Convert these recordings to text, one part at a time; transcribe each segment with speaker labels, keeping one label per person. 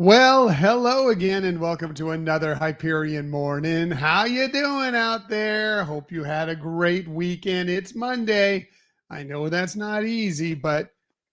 Speaker 1: Well, hello again and welcome to another Hyperion Morning. How you doing out there? Hope you had a great weekend. It's Monday. I know that's not easy, but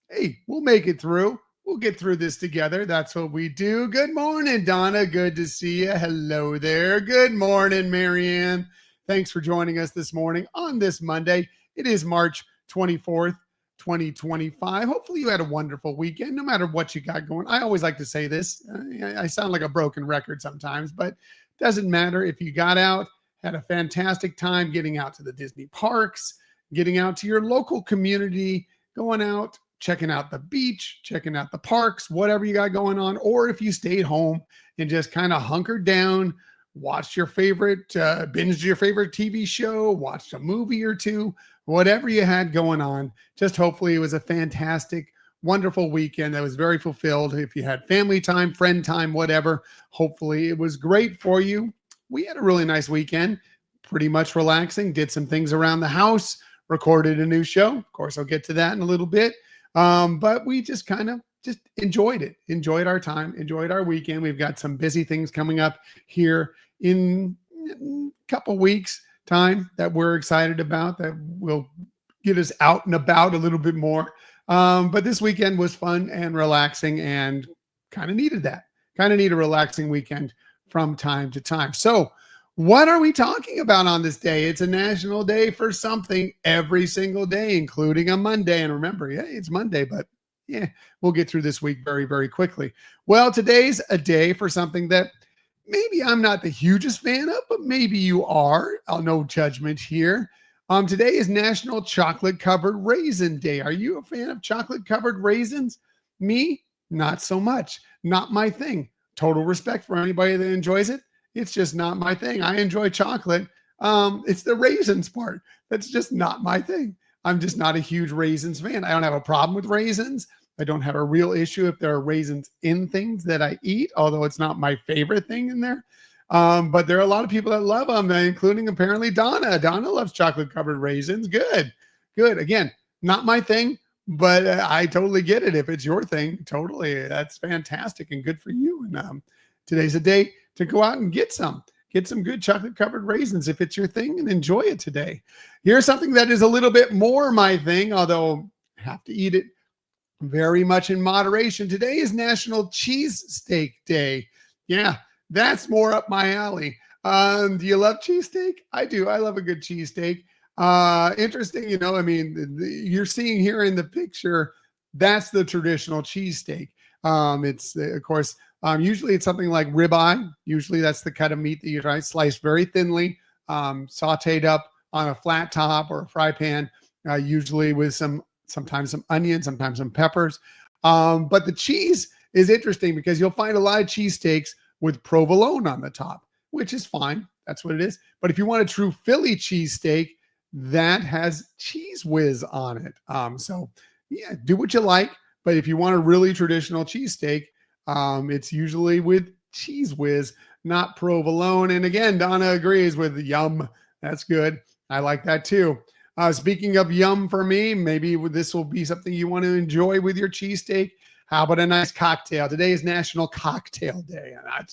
Speaker 1: hey, we'll make it through. We'll get through this together. That's what we do. Good morning, Donna. Good to see you. Hello there. Good morning, Marianne. Thanks for joining us this morning on this Monday. It is March 24th. 2025. Hopefully you had a wonderful weekend, no matter what you got going. I always like to say this. I sound like a broken record sometimes, but it doesn't matter if you got out, had a fantastic time getting out to the Disney parks, getting out to your local community, going out, checking out the beach, checking out the parks, whatever you got going on, or if you stayed home and just kind of hunkered down, watched your favorite, binged your favorite TV show, watched a movie or two, whatever you had going on. Just hopefully it was a fantastic, wonderful weekend that was very fulfilled. If you had family time, friend time, whatever, hopefully it was great for you. We had a really nice weekend, pretty much relaxing, did some things around the house, recorded a new show. Of course, I'll get to that in a little bit. But we just kind of just enjoyed it, enjoyed our time, enjoyed our weekend. We've got some busy things coming up here in a couple weeks time that we're excited about, that will get us out and about a little bit more. But this weekend was fun and relaxing and kind of needed that. Kind of need a relaxing weekend from time to time. So what are we talking about on this day? It's a national day for something every single day, including a Monday. And remember, yeah, it's Monday, but yeah, we'll get through this week very, very quickly. Well, today's a day for something that maybe I'm not the hugest fan of, but maybe you are. I'll no judgment here. Today is National Chocolate Covered Raisin Day. Are you a fan of chocolate covered raisins? Me, not so much. Not my thing. Total respect for anybody that enjoys it. It's just not my thing. I enjoy chocolate. It's the raisins part that's just not my thing. I'm just not a huge raisins fan. I don't have a problem with raisins. I don't have a real issue if there are raisins in things that I eat, although it's not my favorite thing in there. But there are a lot of people that love them, including apparently Donna. Donna loves chocolate covered raisins. Good, good. Again, not my thing, but I totally get it. If it's your thing, totally. That's fantastic and good for you. And today's a day to go out and get some good chocolate covered raisins if it's your thing, and enjoy it today. Here's something that is a little bit more my thing, although I have to eat it very much in moderation. Today is National Cheesesteak Day. Yeah, that's more up my alley. Do you love cheesesteak? I do. I love a good cheesesteak. Interesting, you're seeing here in the picture, that's the traditional cheesesteak. It's of course, usually it's something like ribeye. Usually that's the cut of meat that you try, sliced very thinly, sauteed up on a flat top or a fry pan, usually with sometimes some onions, sometimes some peppers. But the cheese is interesting because you'll find a lot of cheesesteaks with provolone on the top, which is fine. That's what it is. But if you want a true Philly cheesesteak, that has Cheese Whiz on it. So yeah, do what you like. But if you want a really traditional cheesesteak, it's usually with Cheese Whiz, not provolone. And again, Donna agrees with yum. That's good. I like that too. Speaking of yum for me, maybe this will be something you want to enjoy with your cheesesteak. How about a nice cocktail? Today is National Cocktail Day, and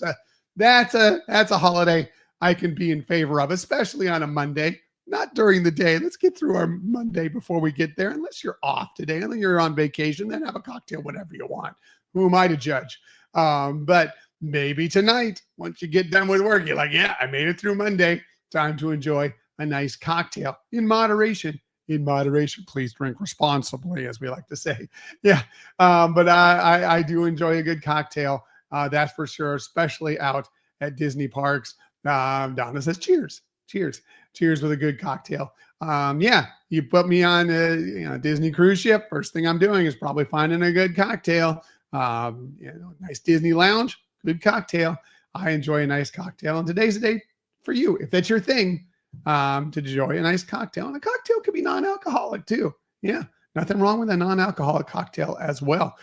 Speaker 1: that's a holiday I can be in favor of, especially on a Monday. Not during the day. Let's get through our Monday before we get there. Unless you're off today, and you're on vacation, then have a cocktail whenever you want. Who am I to judge? But maybe tonight, once you get done with work, you're like, yeah, I made it through Monday. Time to enjoy a nice cocktail in moderation. In moderation, please drink responsibly, as we like to say. Yeah, but I do enjoy a good cocktail. That's for sure, especially out at Disney parks. Donna says, "Cheers, cheers, cheers!" with a good cocktail. Yeah, you put me on a Disney cruise ship. First thing I'm doing is probably finding a good cocktail. Nice Disney lounge, good cocktail. I enjoy a nice cocktail, and today's the day for you if that's your thing. To enjoy a nice cocktail. And a cocktail could be non-alcoholic too. Yeah, nothing wrong with a non-alcoholic cocktail as well.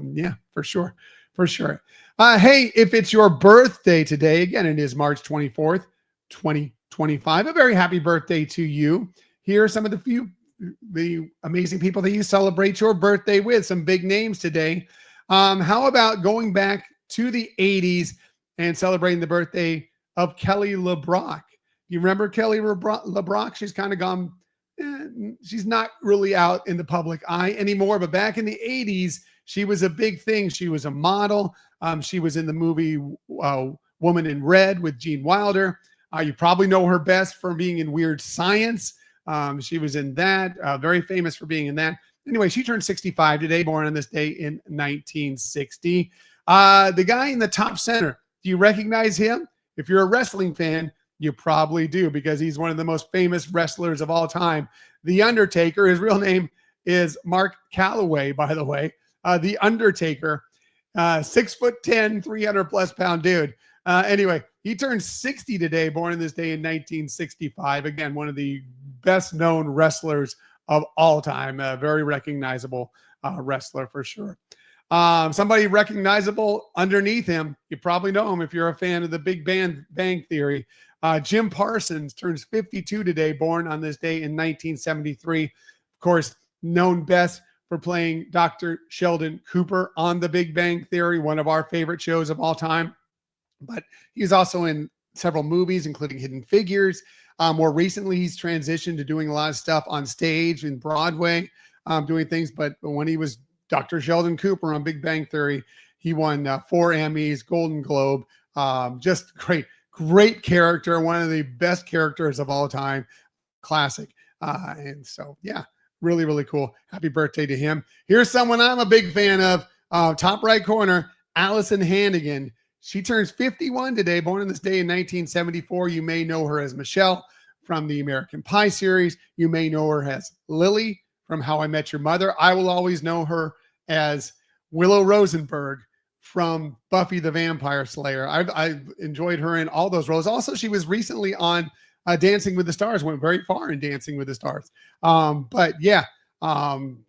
Speaker 1: Yeah, for sure. For sure. Hey, if it's your birthday today, again, it is March 24th, 2025. A very happy birthday to you. Here are some of the amazing people that you celebrate your birthday with, some big names today. How about going back to the 80s and celebrating the birthday of Kelly LeBrock. You remember Kelly LeBrock? She's kind of gone, she's not really out in the public eye anymore, but back in the 80s, she was a big thing. She was a model. She was in the movie Woman in Red with Gene Wilder. You probably know her best from being in Weird Science. She was in that, very famous for being in that. Anyway, she turned 65 today, born on this day in 1960. The guy in the top center, do you recognize him? If you're a wrestling fan, you probably do, because he's one of the most famous wrestlers of all time. The Undertaker, his real name is Mark Calloway, by the way. The Undertaker, 6'10", 300+ pound dude. Anyway, he turned 60 today, born in this day in 1965. Again, one of the best known wrestlers of all time. A very recognizable wrestler for sure. Somebody recognizable underneath him, you probably know him if you're a fan of the Big Bang Theory. Jim Parsons turns 52 today, born on this day in 1973. Of course, known best for playing Dr. Sheldon Cooper on the Big Bang Theory, one of our favorite shows of all time. But he's also in several movies, including Hidden Figures. More recently, he's transitioned to doing a lot of stuff on stage in Broadway, doing things. But when he was Dr. Sheldon Cooper on Big Bang Theory, he won 4 Emmys, Golden Globe. Just great character, one of the best characters of all time. Classic. And so, yeah, really, really cool. Happy birthday to him. Here's someone I'm a big fan of. Top right corner, Allison Hannigan. She turns 51 today, born on this day in 1974. You may know her as Michelle from the American Pie series. You may know her as Lily from How I Met Your Mother. I will always know her as Willow Rosenberg from Buffy the Vampire Slayer. I've enjoyed her in all those roles. Also, she was recently on Dancing with the Stars, went very far in Dancing with the Stars. But yeah,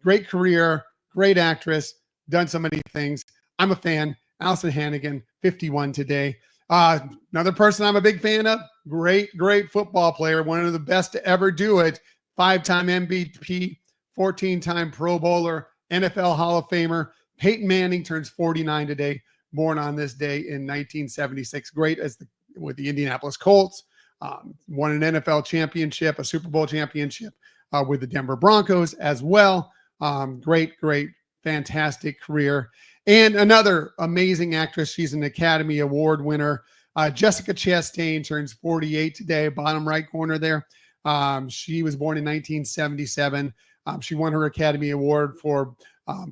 Speaker 1: great career, great actress, done so many things. I'm a fan. Allison Hannigan, 51 today. Another person I'm a big fan of, great football player, one of the best to ever do it. 5-time MVP, 14-time Pro Bowler, NFL Hall of Famer. Peyton Manning turns 49 today, born on this day in 1976. Great with the Indianapolis Colts. Won an NFL championship, a Super Bowl championship with the Denver Broncos as well. Great, fantastic career. And another amazing actress. She's an Academy Award winner. Jessica Chastain turns 48 today, bottom right corner there. She was born in 1977. She won her Academy Award for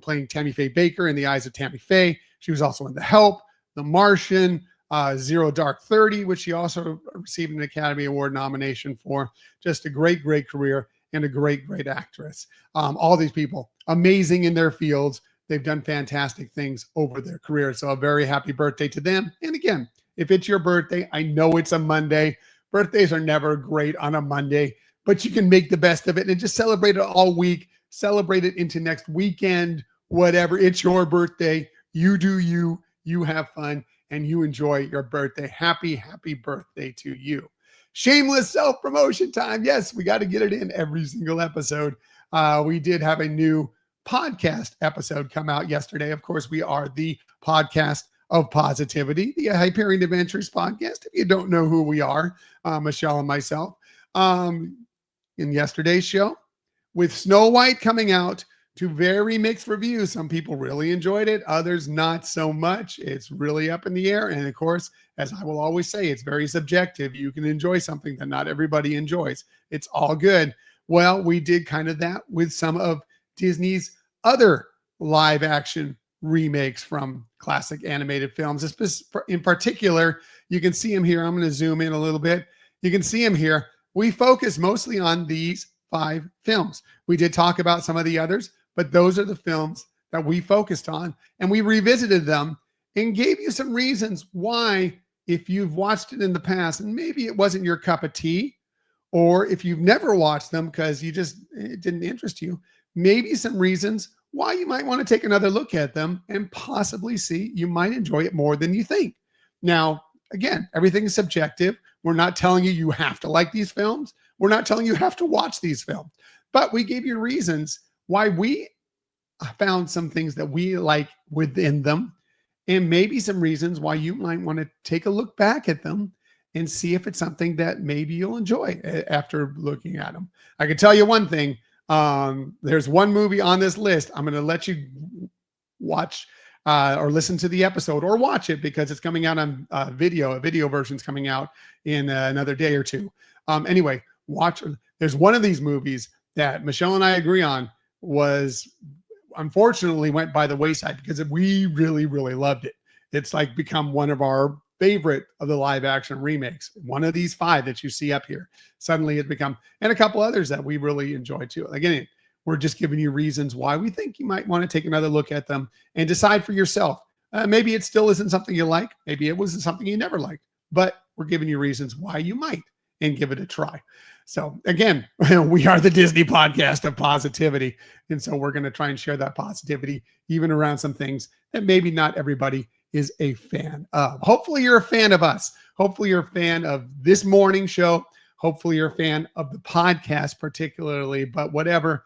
Speaker 1: playing Tammy Faye Baker in The Eyes of Tammy Faye. She was also in The Help, The Martian, Zero Dark 30, which she also received an Academy Award nomination for. Just a great career and a great actress. All these people, amazing in their fields. They've done fantastic things over their career. So a very happy birthday to them. And again, if it's your birthday, I know it's a Monday. Birthdays are never great on a Monday, but you can make the best of it and just celebrate it all week. Celebrate it into next weekend, whatever. It's your birthday. You do you have fun, and you enjoy your birthday. Happy birthday to you. Shameless self-promotion time. Yes, we got to get it in every single episode. We did have a new podcast episode come out yesterday. Of course, we are the podcast of positivity, the Hyperion Adventures podcast. If you don't know who we are, Michelle and myself, in yesterday's show with Snow White coming out to very mixed reviews. Some people really enjoyed it, others not so much. It's really up in the air. And of course, as I will always say, it's very subjective. You can enjoy something that not everybody enjoys. It's all good. Well, we did kind of that with some of Disney's other live action remakes from classic animated films. In particular, you can see him here. I'm going to zoom in a little bit. You can see him here. We focus mostly on these 5 films. We did talk about some of the others, but those are the films that we focused on, and we revisited them and gave you some reasons why, if you've watched it in the past and maybe it wasn't your cup of tea, or if you've never watched them because it didn't interest you, maybe some reasons why you might want to take another look at them and possibly see you might enjoy it more than you think. Now, again, everything is subjective. We're not telling you have to like these films. We're not telling you have to watch these films, but we gave you reasons why we found some things that we like within them and maybe some reasons why you might want to take a look back at them and see if it's something that maybe you'll enjoy after looking at them. I can tell you one thing. There's one movie on this list. I'm going to let you watch or listen to the episode or watch it because it's coming out on video. A video version is coming out in another day or two. Anyway, watch. There's one of these movies that Michelle and I agree on was unfortunately went by the wayside because we really, really loved it. It's like become one of our favorite of the live action remakes. One of these 5 that you see up here suddenly it's become, and a couple others that we really enjoy too. Again, we're just giving you reasons why we think you might want to take another look at them and decide for yourself. Maybe it still isn't something you like. Maybe it was something you never liked, but we're giving you reasons why you might and give it a try. So again, we are the Disney podcast of positivity. And so we're going to try and share that positivity even around some things that maybe not everybody is a fan of. Hopefully you're a fan of us. Hopefully you're a fan of this morning show. Hopefully you're a fan of the podcast particularly, but whatever,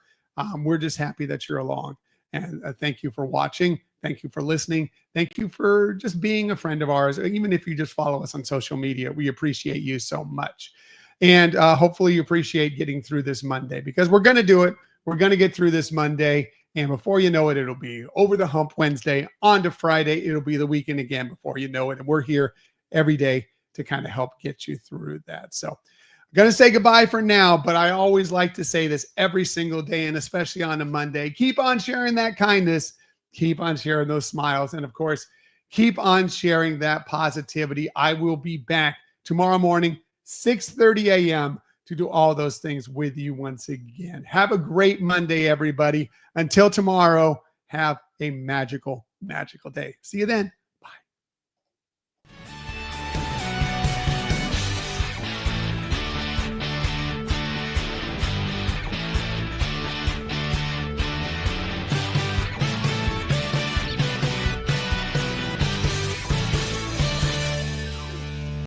Speaker 1: we're just happy that you're along. And thank you for watching. Thank you for listening. Thank you for just being a friend of ours. Even if you just follow us on social media, we appreciate you so much. And hopefully you appreciate getting through this Monday because we're going to do it. We're going to get through this Monday. And before you know it, it'll be over the hump Wednesday, on to Friday. It'll be the weekend again before you know it. And we're here every day to kind of help get you through that. So I'm going to say goodbye for now, but I always like to say this every single day, and especially on a Monday. Keep on sharing that kindness. Keep on sharing those smiles. And of course, keep on sharing that positivity. I will be back tomorrow morning, 6:30 a.m. to do all those things with you once again. Have a great Monday, everybody. Until tomorrow, have a magical, magical day. See you then.